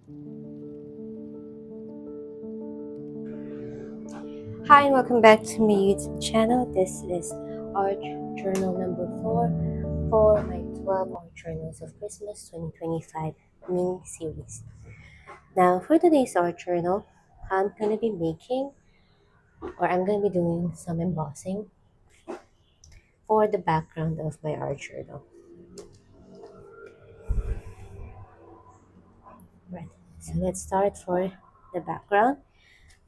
Hi and welcome back to my YouTube channel. This is art journal number 4 for my 12 art journals of Christmas 2025 mini series. Now for today's art journal, I'm going to be doing some embossing for the background of my art journal. Right, so let's start for the background.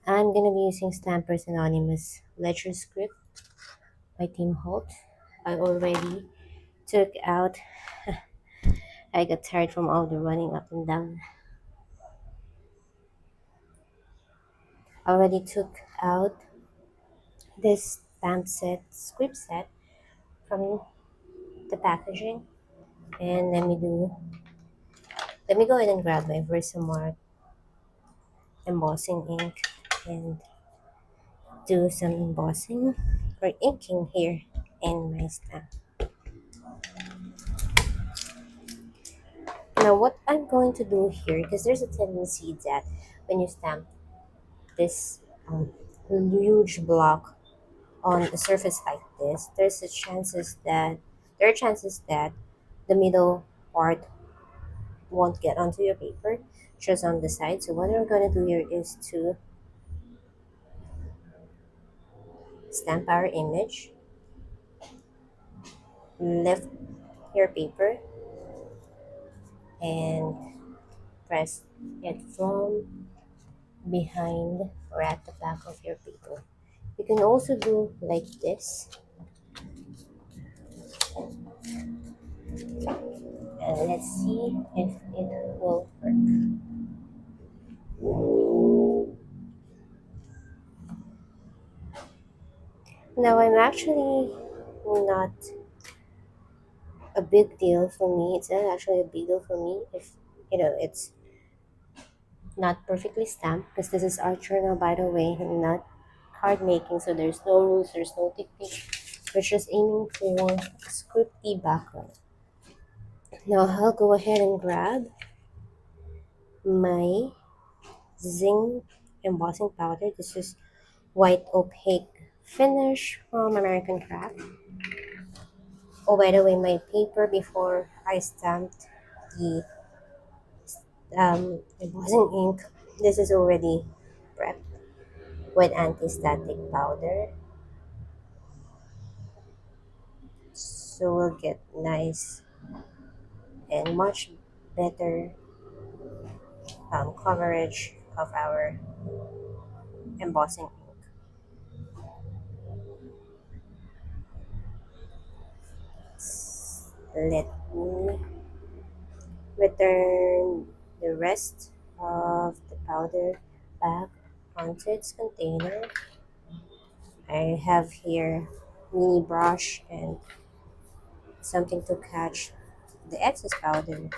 I'm going to be using Stampers Anonymous Ledger Script by Team Holt. I already took out I got tired from all the running up and down. I already took out this script set from the packaging, and let me go ahead and grab my Versamark embossing ink and do some embossing or inking here in my stamp. Now what I'm going to do here, because there's a tendency that when you stamp this huge block on a surface like this, there are chances that the middle part won't get onto your paper, just on the side. So what we're gonna do here is to stamp our image, lift your paper, and press it from behind or at the back of your paper. You can also do like this, and let's see if it will work. Now I'm actually not a big deal for me. It's not actually a big deal for me if it's not perfectly stamped, because this is art journal, by the way, and not card making. So there's no rules, there's no technique. We're just aiming for a scripty background. Now I'll go ahead and grab my Zing embossing powder. This is white opaque finish from American Craft. Oh, by the way, my paper before I stamped the embossing ink, this is already prepped with anti-static powder, so we'll get nice and much better coverage of our embossing ink. Let me return the rest of the powder back onto its container. I have here mini brush and something to catch the excess powder.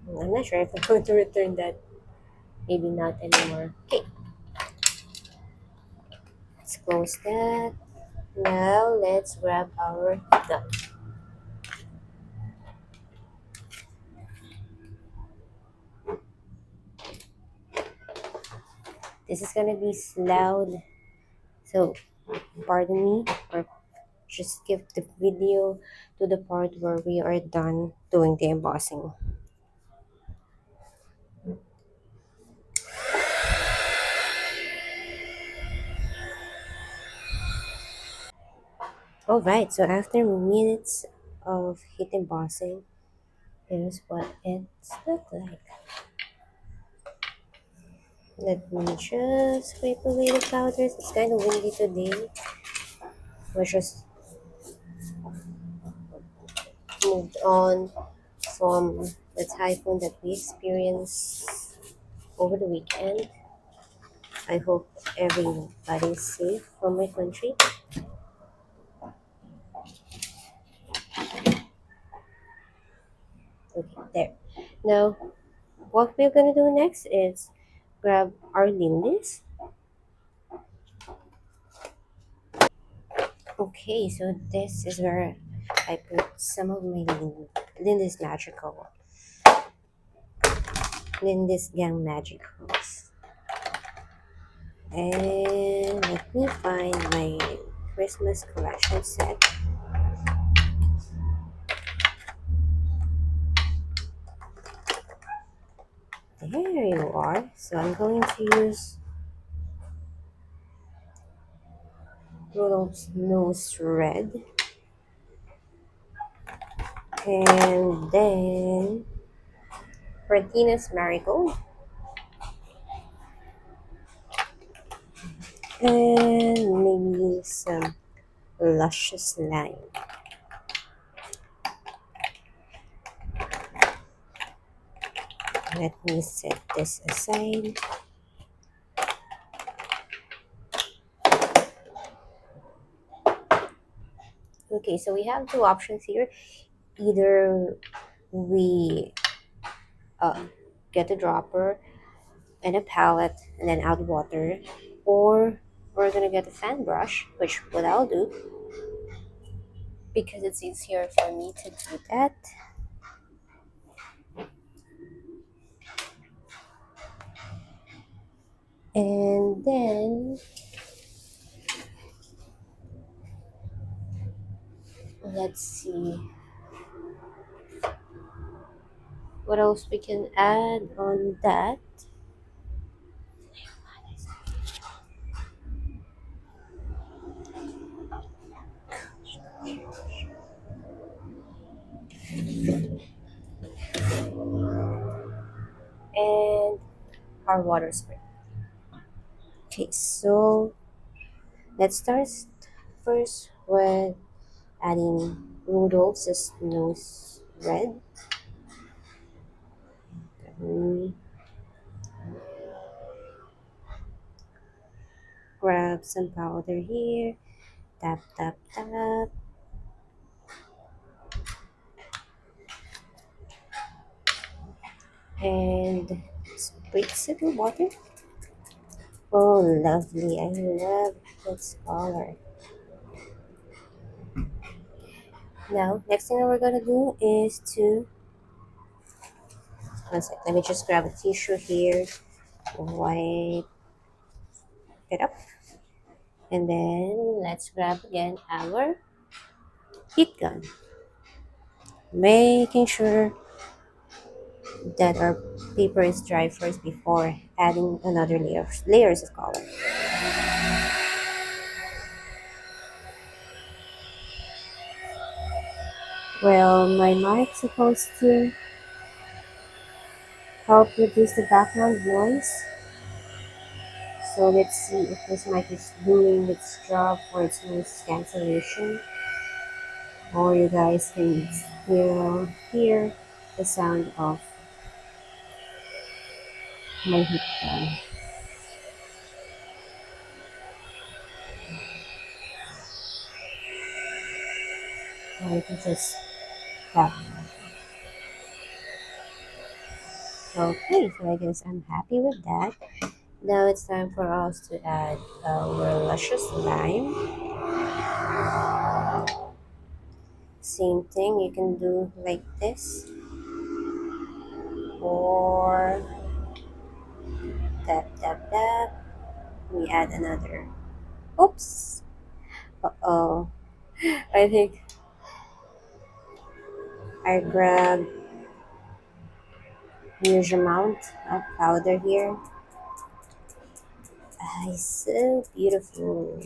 I'm not sure if I'm going to return that. Maybe not anymore. Okay, let's close that. Now let's grab our gun. This is gonna be loud, so pardon me, or just skip the video to the part where we are done doing the embossing. Alright, so after minutes of heat embossing, here's what it's looked like. Let me just scrape away the powders. It's kind of windy today. We just moved on from the typhoon that we experienced over the weekend. I hope everybody's safe from my country. Okay, there. Now, what we're gonna do next is grab our Lindys. Okay, so this is where I put some of my Lindys Magical Lindys Gang Magicals. And let me find my Christmas collection set. There you are. So I'm going to use Rudolph's Nose Red. And then Martina's Marigold. And maybe some Luscious Lime. Let me set this aside. Okay, so we have two options here. Either we uh, get a dropper and a palette and then add water, or we're gonna get a fan brush, which what I'll do because it's easier for me to do that. And then let's see what else we can add on that. And our water spray. Okay, so let's start first with adding Rudolph's nose red. Mm, grab some powder here. Tap, tap, tap. And spritz it with water. Oh, lovely. I love this color. Now, next thing that we're going to do is to, one sec, let me just grab a tissue here, wipe it up, and then let's grab again our heat gun, making sure that our paper is dry first before adding another layers of color. Well, my mic's supposed to help reduce the background noise. So let's see if this mic is doing its job for its noise cancellation, or you guys can still hear the sound of my heat gun. Or I can just tap. Okay, so I guess I'm happy with that. Now it's time for us to add our luscious lime. Same thing, you can do like this, or tap, tap, tap. We add another. Oops. Uh-oh. I think I grabbed huge amount of powder here. Ah, it's so beautiful.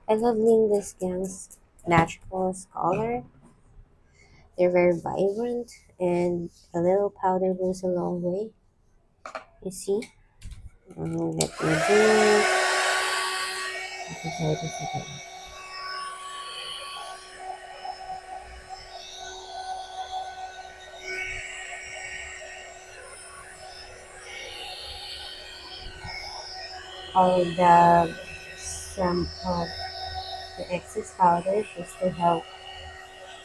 I love Lindys Gang's natural color. They're very vibrant, and a little powder goes a long way. You see? Let me do. Okay, sorry, just a second. I'll dab some of the excess powder just to help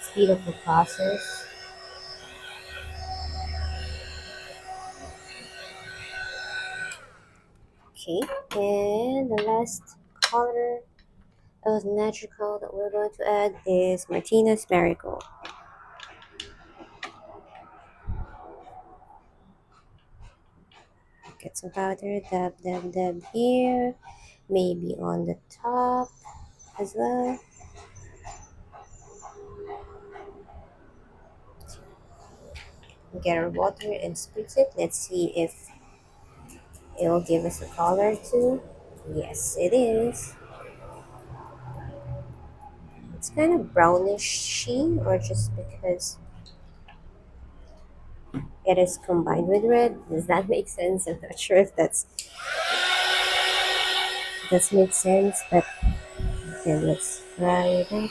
speed up the process. Okay, and the last color of magical that we're going to add is Martina's Marigold. get some powder, dab, dab, dab here, maybe on the top as well. Get our water and spritz it. Let's see if it'll give us a color too. Yes, it is. It's kind of brownishy, or just because it is combined with red. Does that make sense? I'm not sure if that's makes sense, but okay, let's try it out.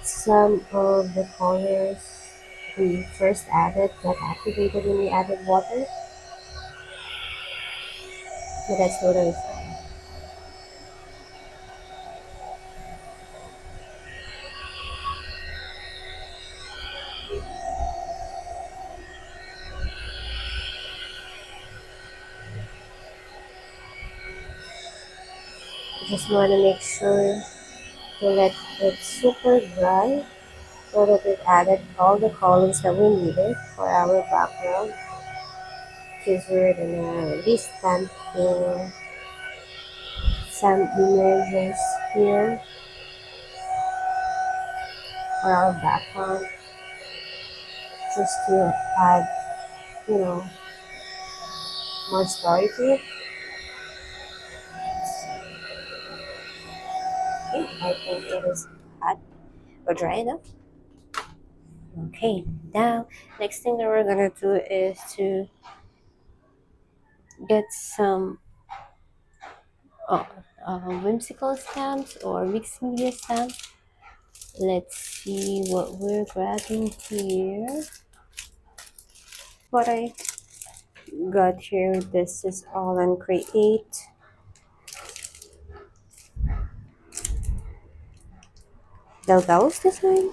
Some of the colors we first added got activated when we added water, but that's totally fine. Just want to make sure to let it super dry so that it added all the colors that we needed for our background, because we're gonna be stamping some images here for our background, just to add, you know, more story to it. Okay, I think it is hot or dry enough. Okay, now next thing that we're gonna do is to get some uh, whimsical stamps or mixed media stamps. Let's see what we're grabbing here. What I got here, this is all on Create. Delgados design?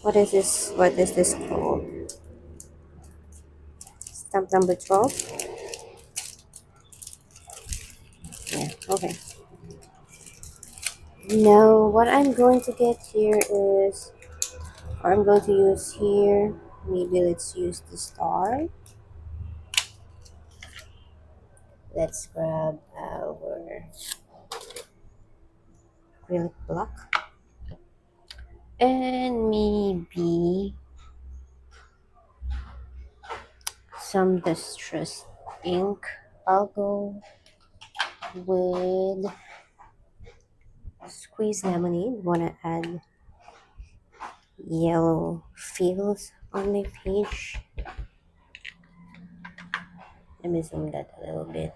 What is this? What is this called? Stamp number 12? Yeah, okay. Now, what I'm going to get here is, or I'm going to use here, maybe let's use the star. Let's grab our acrylic block and maybe some distress ink. I'll go with squeeze lemonade. Want to add yellow feels on my page. Let me zoom that a little bit.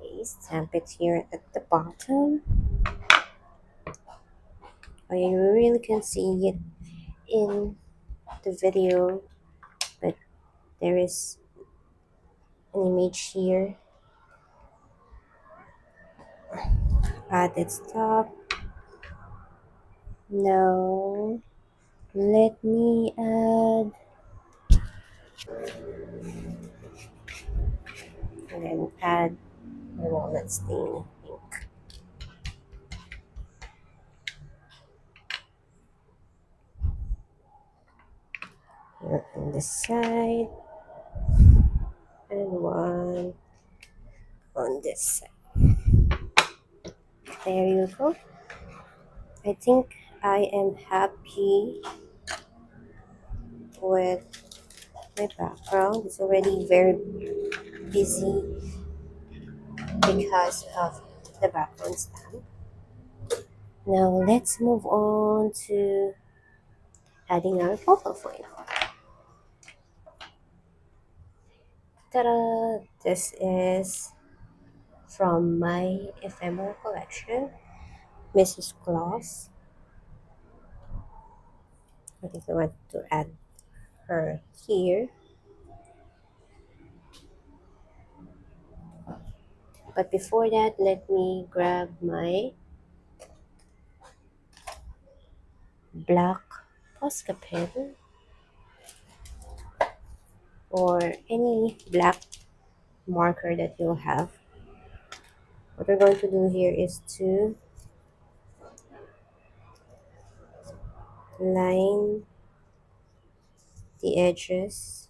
Okay, stamp it here at the bottom. Oh, you really can see it in the video, but there is an image here at its top. Now, let me add and then add my walnut stain ink here on the side and one on this side. There you go. I think I am happy with my background. It's already very busy because of the background stamp. Now let's move on to adding our photo frame. Ta-da! This is from my ephemera collection, Mrs. Claus. I think I want to add her here. But before that, let me grab my black Posca pen or any black marker that you'll have. What we're going to do here is to line the edges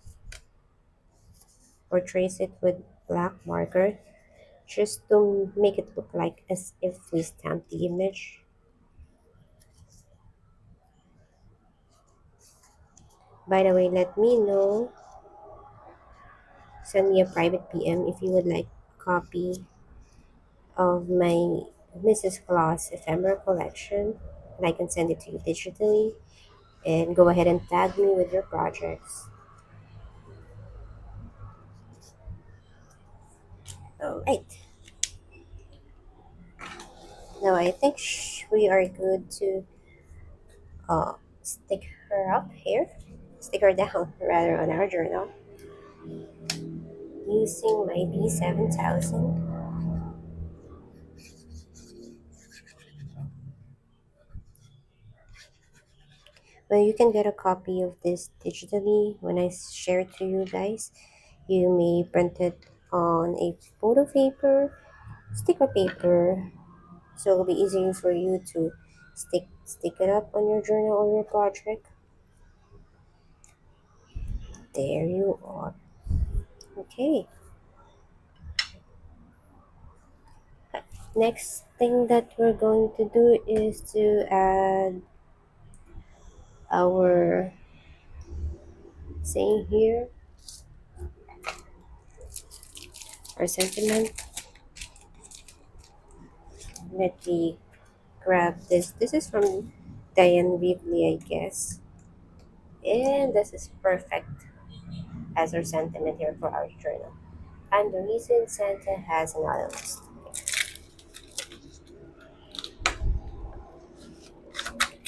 or trace it with black marker just to make it look like as if we stamped the image. By the way, let me know, send me a private PM if you would like a copy of my Mrs. Claus ephemera collection, and I can send it to you digitally. And go ahead and tag me with your projects. Alright, now I think we are good to stick her up here, stick her down rather on our journal using my B7000. Well, you can get a copy of this digitally when I share it to you guys. You may print it on a photo paper, sticker paper, so it'll be easier for you to stick it up on your journal or your project. There you are. Okay. Next thing that we're going to do is to add our saying here, our sentiment. Let me grab this. This is from Diane Weebly, I guess. And this is perfect as our sentiment here for our journal. And the reason Santa has another list.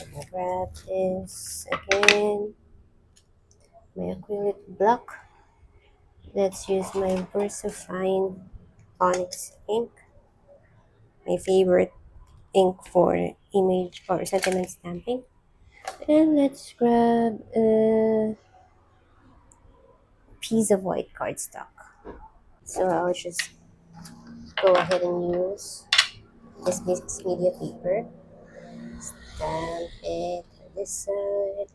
I'm gonna grab this again. My acrylic block. Let's use my VersaFine Onyx ink, my favorite ink for image or sentiment stamping. And let's grab a piece of white cardstock. So I'll just go ahead and use this mixed media paper, stamp it on this side.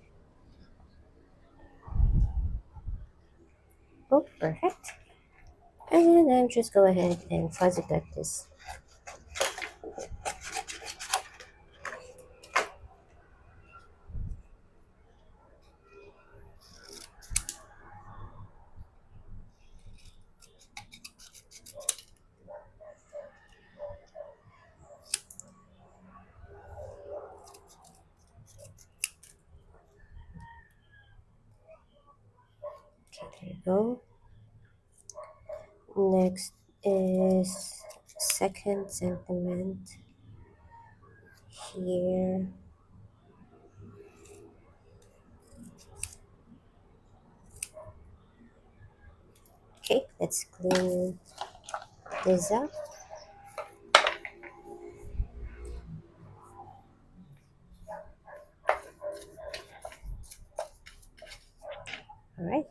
Oh, perfect. And then I'll just go ahead and fuzzy cut this. Okay, there you go. Next is second sentiment here. Okay, let's clean this up. All right,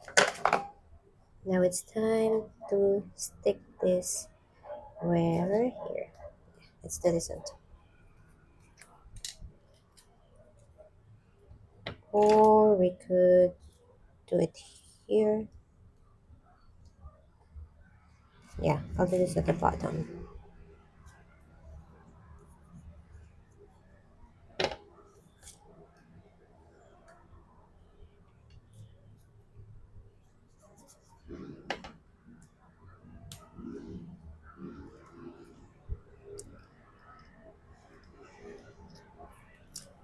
now it's time to stick this where here. Let's do this one. Or we could do it here. Yeah, I'll do this at the bottom.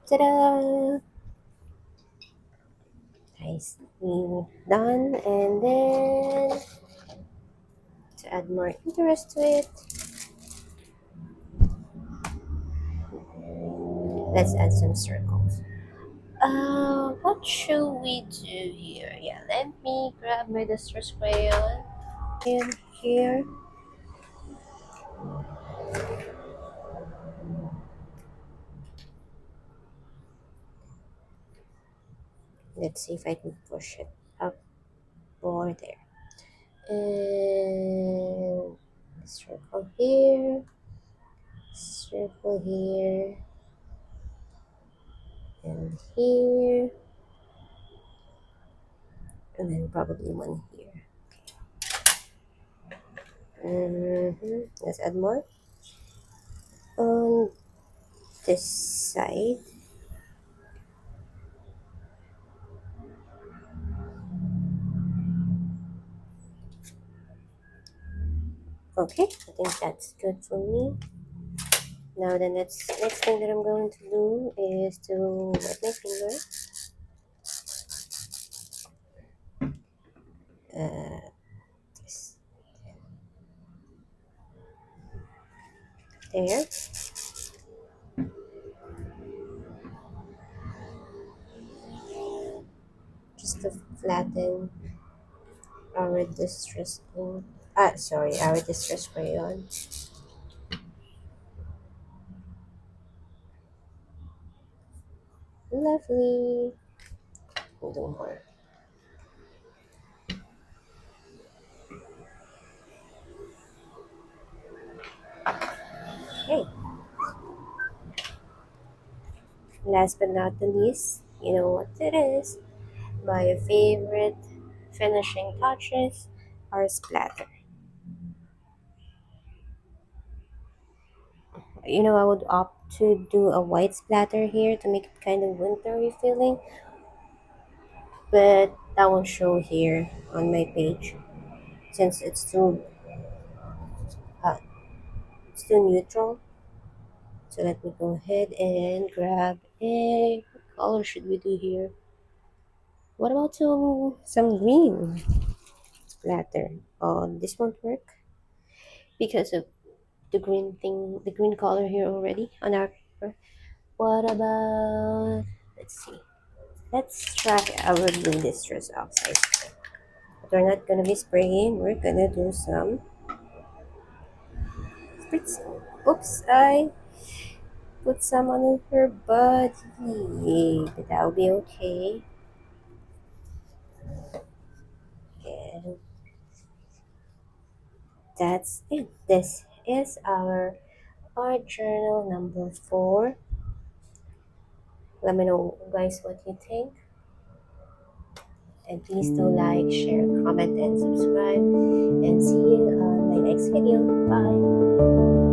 Ta-da! Nicely done. And then to add more interest to it, let's add some circles. What should we do here? Yeah, let me grab my distress crayon. And here, let's see if I can push it up or there. And circle here, and here, and then probably one here. Let's add more on this side. Okay, I think that's good for me. Now the next thing that I'm going to do is to wet my finger. This there, just to flatten our distress ink. Sorry, our distress crayon. Lovely. We'll do more. Okay. Last but not the least, you know what it is. My favorite finishing touches are splatter. I would opt to do a white splatter here to make it kind of wintry feeling, but that won't show here on my page since uh, it's too neutral. So let me go ahead and grab a what color should we do here? What about some green splatter? Oh, this won't work because of the green color here already on our paper. What about, let's see. Let's try our blue distress oxide. But we're not gonna be spraying, we're gonna do some spritz. Oops, I put some on her body, but that'll be okay. And that's it. This is our art journal number 4. Let me know, guys, what you think. And please do like, share, comment, and subscribe. And see you on my next video. Bye.